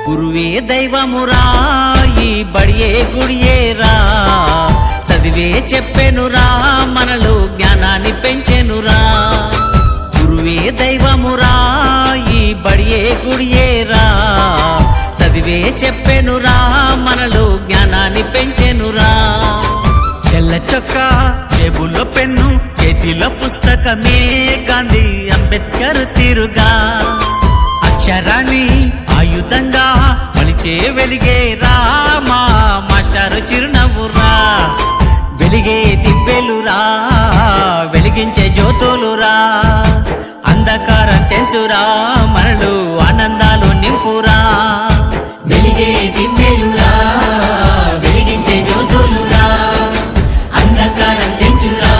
గురువే దైవమురా ఈ బడియే గుడియేరా చదివే చెప్పెనురా మనలో జ్ఞానాన్ని పెంచెనురా గురువే దైవమురా ఈ బడియే గుడియేరా చదివే చెప్పెనురా మనలో జ్ఞానాన్ని పెంచెనురా తెల్ల చొక్కా జేబులో పెన్ను చేతిలో పుస్తకమే గాంధీ అంబేద్కర్ తీరుగా అక్షరాన్ని ఆయుధంగా మలిచే వెలిగేరా మా మాస్టర్ చిరునవ్వురా వెలిగే దివ్వెలురా వెలిగించే జ్యోతులురా అంధకారం తెంచురా మనలో ఆనందాలు నింపురా వెలిగే దివ్వెలురా వెలిగించే జ్యోతులురా అంధకారం తెంచురా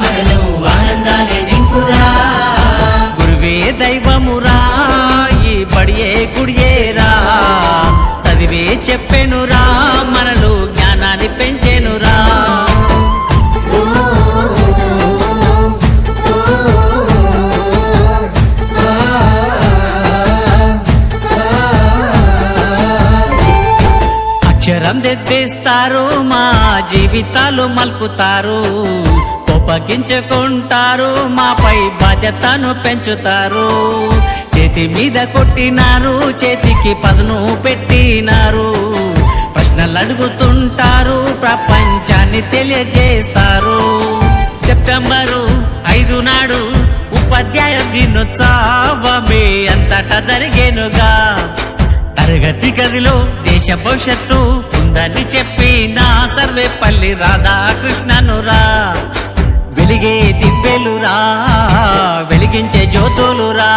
మనలో ఆనందాలే నింపురా గురువే దైవమురా ఈ బడియే గుడియేరా చదివే చెప్పెనురా మనలో జ్ఞానాన్ని పెంచెనురా అక్షరం తెప్పిస్తారు మా జీవితాలు మలుపుతారు కోపగించుకుంటారు మాపై బాధ్యతను పెంచుతారు చేతి మీద కొట్టినారు చేతికి పదును పెట్టినారు ప్రశ్నలు అడుగుతుంటారు ప్రపంచాన్ని తెలియజేస్తారు సెప్టెంబరు 5 నాడు ఉపాధ్యాయ దినోత్సవమే అంతటా జరిగేనుగా తరగతి గదిలో దేశ భవిష్యత్తు ఉందని చెప్పిన సర్వేపల్లి రాధాకృష్ణనురా వెలిగే దివ్వెలురా వెలిగించే జ్యోతులురా